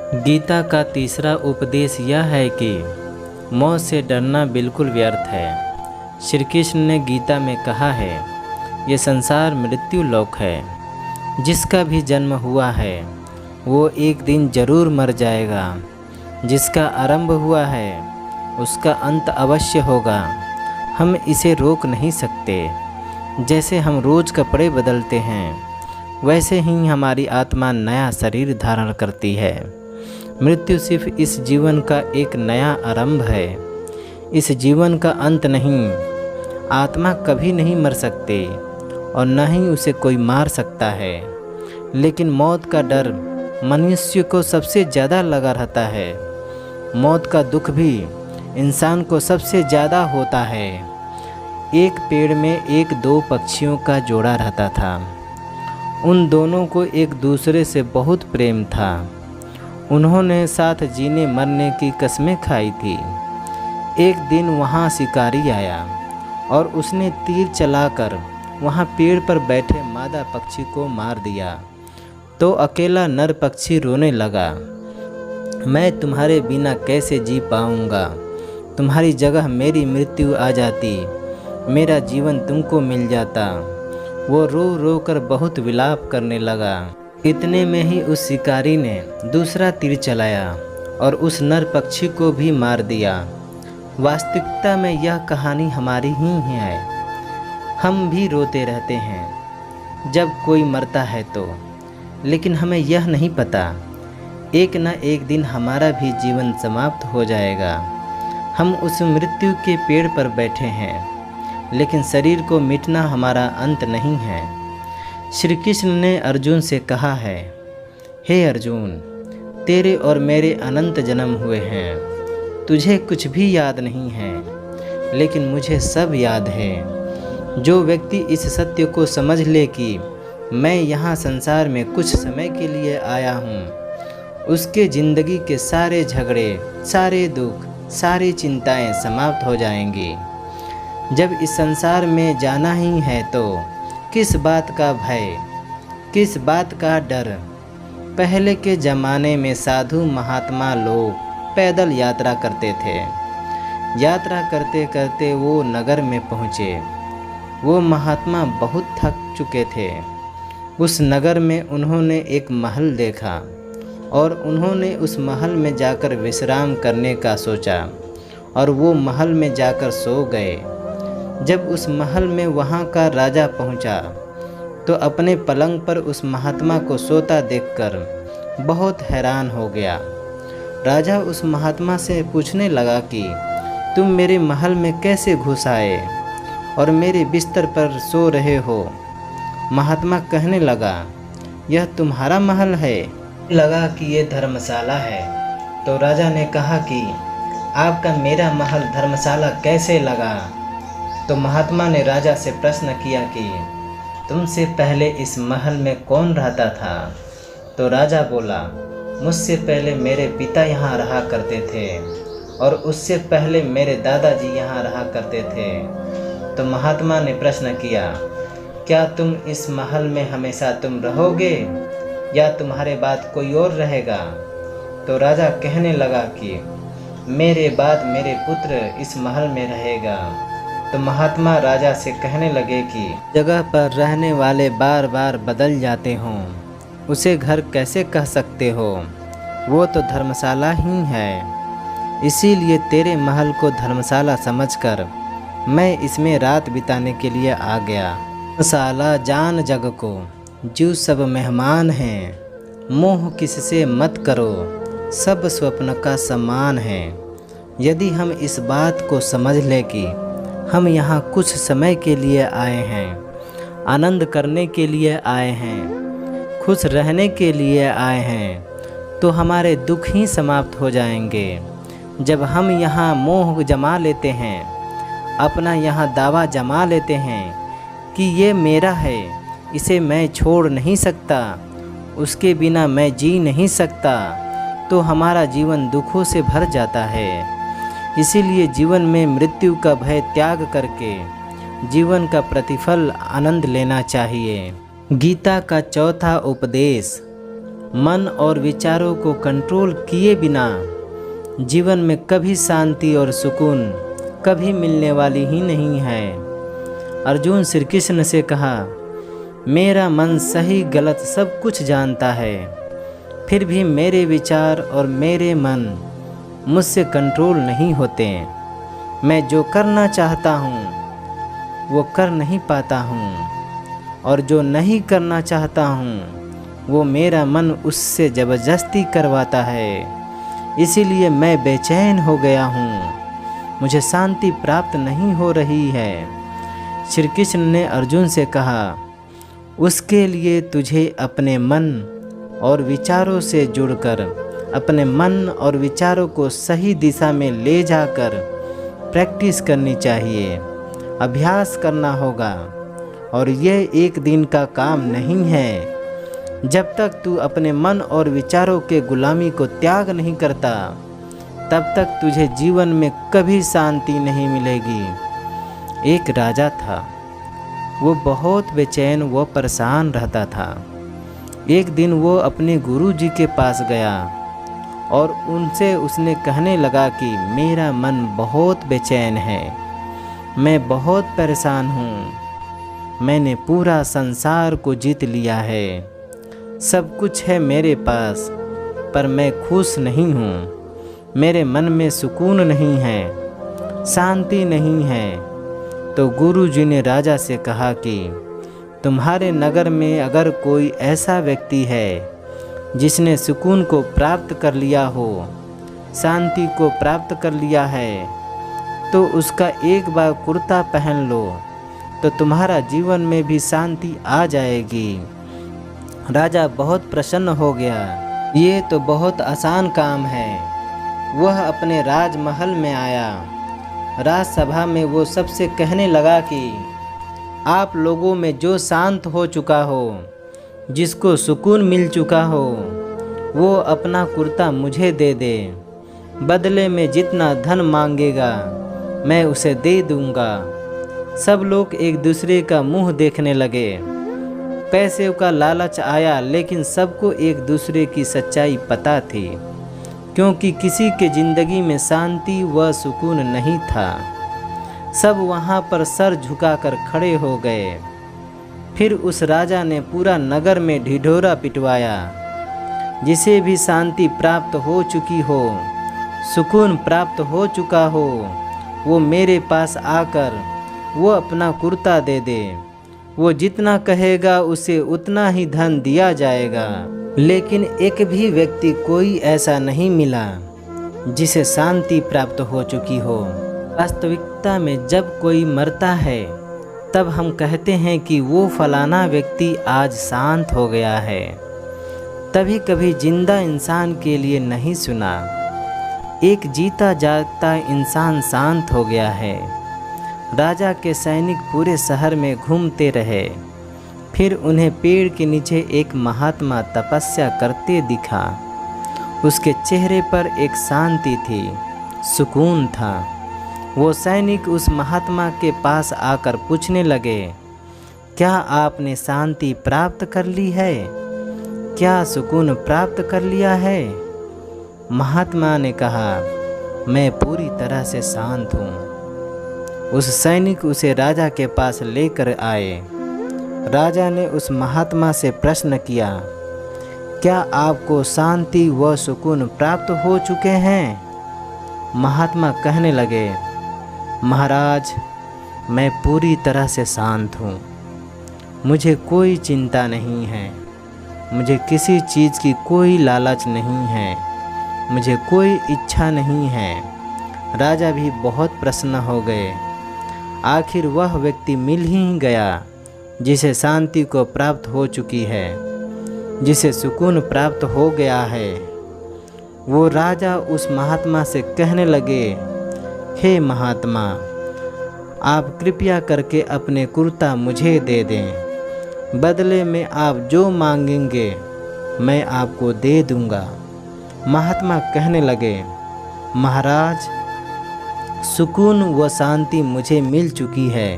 गीता का तीसरा उपदेश यह है कि मौत से डरना बिल्कुल व्यर्थ है। श्री कृष्ण ने गीता में कहा है, ये संसार मृत्यु लोक है। जिसका भी जन्म हुआ है वो एक दिन जरूर मर जाएगा। जिसका आरंभ हुआ है उसका अंत अवश्य होगा। हम इसे रोक नहीं सकते। जैसे हम रोज़ कपड़े बदलते हैं वैसे ही हमारी आत्मा नया शरीर धारण करती है। मृत्यु सिर्फ इस जीवन का एक नया आरंभ है, इस जीवन का अंत नहीं। आत्मा कभी नहीं मर सकती और न ही उसे कोई मार सकता है। लेकिन मौत का डर मनुष्य को सबसे ज़्यादा लगा रहता है। मौत का दुख भी इंसान को सबसे ज़्यादा होता है। एक पेड़ में एक दो पक्षियों का जोड़ा रहता था। उन दोनों को एक दूसरे से बहुत प्रेम था। उन्होंने साथ जीने मरने की कस्में खाई थी। एक दिन वहाँ शिकारी आया और उसने तीर चलाकर वहाँ पेड़ पर बैठे मादा पक्षी को मार दिया। तो अकेला नर पक्षी रोने लगा, मैं तुम्हारे बिना कैसे जी पाऊँगा। तुम्हारी जगह मेरी मृत्यु आ जाती, मेरा जीवन तुमको मिल जाता। वो रो रो कर बहुत विलाप करने लगा। इतने में ही उस शिकारी ने दूसरा तीर चलाया और उस नर पक्षी को भी मार दिया। वास्तविकता में यह कहानी हमारी ही है। हम भी रोते रहते हैं जब कोई मरता है तो, लेकिन हमें यह नहीं पता एक न एक दिन हमारा भी जीवन समाप्त हो जाएगा। हम उस मृत्यु के पेड़ पर बैठे हैं, लेकिन शरीर को मिटना हमारा अंत नहीं है। श्री कृष्ण ने अर्जुन से कहा है, हे अर्जुन, तेरे और मेरे अनंत जन्म हुए हैं। तुझे कुछ भी याद नहीं है, लेकिन मुझे सब याद है। जो व्यक्ति इस सत्य को समझ ले कि मैं यहाँ संसार में कुछ समय के लिए आया हूँ, उसके ज़िंदगी के सारे झगड़े, सारे दुख, सारी चिंताएं समाप्त हो जाएंगी। जब इस संसार में जाना ही है तो किस बात का भय, किस बात का डर। पहले के ज़माने में साधु महात्मा लोग पैदल यात्रा करते थे। यात्रा करते करते वो नगर में पहुँचे। वो महात्मा बहुत थक चुके थे। उस नगर में उन्होंने एक महल देखा और उन्होंने उस महल में जाकर विश्राम करने का सोचा और वो महल में जाकर सो गए। जब उस महल में वहाँ का राजा पहुँचा तो अपने पलंग पर उस महात्मा को सोता देखकर बहुत हैरान हो गया। राजा उस महात्मा से पूछने लगा कि तुम मेरे महल में कैसे घुस आए और मेरे बिस्तर पर सो रहे हो। महात्मा कहने लगा, यह तुम्हारा महल है। लगा कि ये धर्मशाला है। तो राजा ने कहा कि आपका मेरा महल धर्मशाला कैसे लगा। तो महात्मा ने राजा से प्रश्न किया कि तुमसे पहले इस महल में कौन रहता था। तो राजा बोला, मुझसे पहले मेरे पिता यहाँ रहा करते थे और उससे पहले मेरे दादाजी यहाँ रहा करते थे। तो महात्मा ने प्रश्न किया, क्या तुम इस महल में हमेशा तुम रहोगे या तुम्हारे बाद कोई और रहेगा। तो राजा कहने लगा कि मेरे बाद मेरे पुत्र इस महल में रहेगा। तो महात्मा राजा से कहने लगे कि जगह पर रहने वाले बार बार बदल जाते हों, उसे घर कैसे कह सकते हो। वो तो धर्मशाला ही है। इसीलिए तेरे महल को धर्मशाला समझकर मैं इसमें रात बिताने के लिए आ गया। धर्मशाला जान जग को, जो सब मेहमान हैं। मोह किससे मत करो, सब स्वप्न का समान है। यदि हम इस बात को समझ लें कि हम यहाँ कुछ समय के लिए आए हैं, आनंद करने के लिए आए हैं, खुश रहने के लिए आए हैं, तो हमारे दुख ही समाप्त हो जाएंगे। जब हम यहाँ मोह जमा लेते हैं, अपना यहाँ दावा जमा लेते हैं कि ये मेरा है, इसे मैं छोड़ नहीं सकता, उसके बिना मैं जी नहीं सकता, तो हमारा जीवन दुखों से भर जाता है। इसीलिए जीवन में मृत्यु का भय त्याग करके जीवन का प्रतिफल आनंद लेना चाहिए। गीता का चौथा उपदेश, मन और विचारों को कंट्रोल किए बिना जीवन में कभी शांति और सुकून कभी मिलने वाली ही नहीं है। अर्जुन श्री कृष्ण से कहा, मेरा मन सही गलत सब कुछ जानता है, फिर भी मेरे विचार और मेरे मन मुझसे कंट्रोल नहीं होते। मैं जो करना चाहता हूँ वो कर नहीं पाता हूँ, और जो नहीं करना चाहता हूँ वो मेरा मन उससे ज़बरदस्ती करवाता है। इसीलिए मैं बेचैन हो गया हूँ, मुझे शांति प्राप्त नहीं हो रही है। श्री कृष्ण ने अर्जुन से कहा, उसके लिए तुझे अपने मन और विचारों से जुड़कर अपने मन और विचारों को सही दिशा में ले जाकर प्रैक्टिस करनी चाहिए, अभ्यास करना होगा। और यह एक दिन का काम नहीं है। जब तक तू अपने मन और विचारों के गुलामी को त्याग नहीं करता, तब तक तुझे जीवन में कभी शांति नहीं मिलेगी। एक राजा था, वो बहुत बेचैन व परेशान रहता था। एक दिन वो अपने गुरुजी के पास गया और उनसे उसने कहने लगा कि मेरा मन बहुत बेचैन है, मैं बहुत परेशान हूँ। मैंने पूरा संसार को जीत लिया है, सब कुछ है मेरे पास, पर मैं खुश नहीं हूँ। मेरे मन में सुकून नहीं है, शांति नहीं है। तो गुरुजी ने राजा से कहा कि तुम्हारे नगर में अगर कोई ऐसा व्यक्ति है जिसने सुकून को प्राप्त कर लिया हो, शांति को प्राप्त कर लिया है, तो उसका एक बार कुर्ता पहन लो तो तुम्हारा जीवन में भी शांति आ जाएगी। राजा बहुत प्रसन्न हो गया। ये तो बहुत आसान काम है। वह अपने राजमहल में आया। राजसभा में वो सबसे कहने लगा कि आप लोगों में जो शांत हो चुका हो, जिसको सुकून मिल चुका हो, वो अपना कुर्ता मुझे दे दे। बदले में जितना धन मांगेगा मैं उसे दे दूंगा। सब लोग एक दूसरे का मुंह देखने लगे। पैसे का लालच आया, लेकिन सबको एक दूसरे की सच्चाई पता थी, क्योंकि किसी के ज़िंदगी में शांति व सुकून नहीं था। सब वहाँ पर सर झुकाकर खड़े हो गए। फिर उस राजा ने पूरा नगर में ढिढोरा पिटवाया। जिसे भी शांति प्राप्त हो चुकी हो, सुकून प्राप्त हो चुका हो, वो मेरे पास आकर वो अपना कुर्ता दे दे। वो जितना कहेगा उसे उतना ही धन दिया जाएगा। लेकिन एक भी व्यक्ति कोई ऐसा नहीं मिला जिसे शांति प्राप्त हो चुकी हो। वास्तविकता में जब कोई मरता है तब हम कहते हैं कि वो फलाना व्यक्ति आज शांत हो गया है। तभी कभी जिंदा इंसान के लिए नहीं सुना, एक जीता जागता इंसान शांत हो गया है। राजा के सैनिक पूरे शहर में घूमते रहे। फिर उन्हें पेड़ के नीचे एक महात्मा तपस्या करते दिखा। उसके चेहरे पर एक शांति थी, सुकून था। वो सैनिक उस महात्मा के पास आकर पूछने लगे, क्या आपने शांति प्राप्त कर ली है? क्या सुकून प्राप्त कर लिया है? महात्मा ने कहा, मैं पूरी तरह से शांत हूँ। उस सैनिक उसे राजा के पास लेकर आए। राजा ने उस महात्मा से प्रश्न किया, क्या आपको शांति व सुकून प्राप्त हो चुके हैं? महात्मा कहने लगे, महाराज, मैं पूरी तरह से शांत हूँ। मुझे कोई चिंता नहीं है, मुझे किसी चीज़ की कोई लालच नहीं है, मुझे कोई इच्छा नहीं है। राजा भी बहुत प्रसन्न हो गए। आखिर वह व्यक्ति मिल ही गया जिसे शांति को प्राप्त हो चुकी है, जिसे सुकून प्राप्त हो गया है। वो राजा उस महात्मा से कहने लगे, हे महात्मा, आप कृपया करके अपने कुर्ता मुझे दे दें। बदले में आप जो मांगेंगे मैं आपको दे दूंगा। महात्मा कहने लगे, महाराज, सुकून व शांति मुझे मिल चुकी है,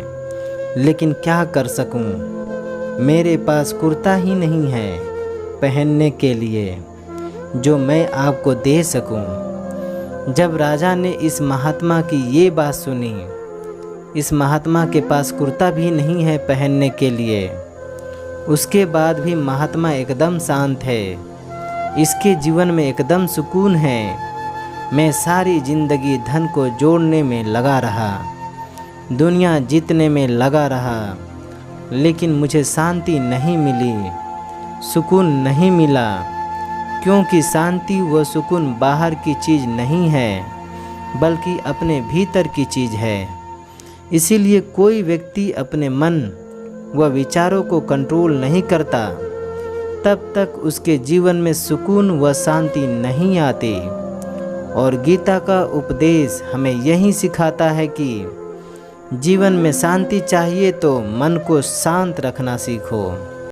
लेकिन क्या कर सकूं? मेरे पास कुर्ता ही नहीं है। पहनने के लिए जो मैं आपको दे सकूं। जब राजा ने इस महात्मा की ये बात सुनी, इस महात्मा के पास कुर्ता भी नहीं है पहनने के लिए, उसके बाद भी महात्मा एकदम शांत है, इसके जीवन में एकदम सुकून है। मैं सारी ज़िंदगी धन को जोड़ने में लगा रहा, दुनिया जीतने में लगा रहा, लेकिन मुझे शांति नहीं मिली, सुकून नहीं मिला, क्योंकि शांति व सुकून बाहर की चीज़ नहीं है बल्कि अपने भीतर की चीज़ है। इसीलिए कोई व्यक्ति अपने मन व विचारों को कंट्रोल नहीं करता तब तक उसके जीवन में सुकून व शांति नहीं आती। और गीता का उपदेश हमें यही सिखाता है कि जीवन में शांति चाहिए तो मन को शांत रखना सीखो।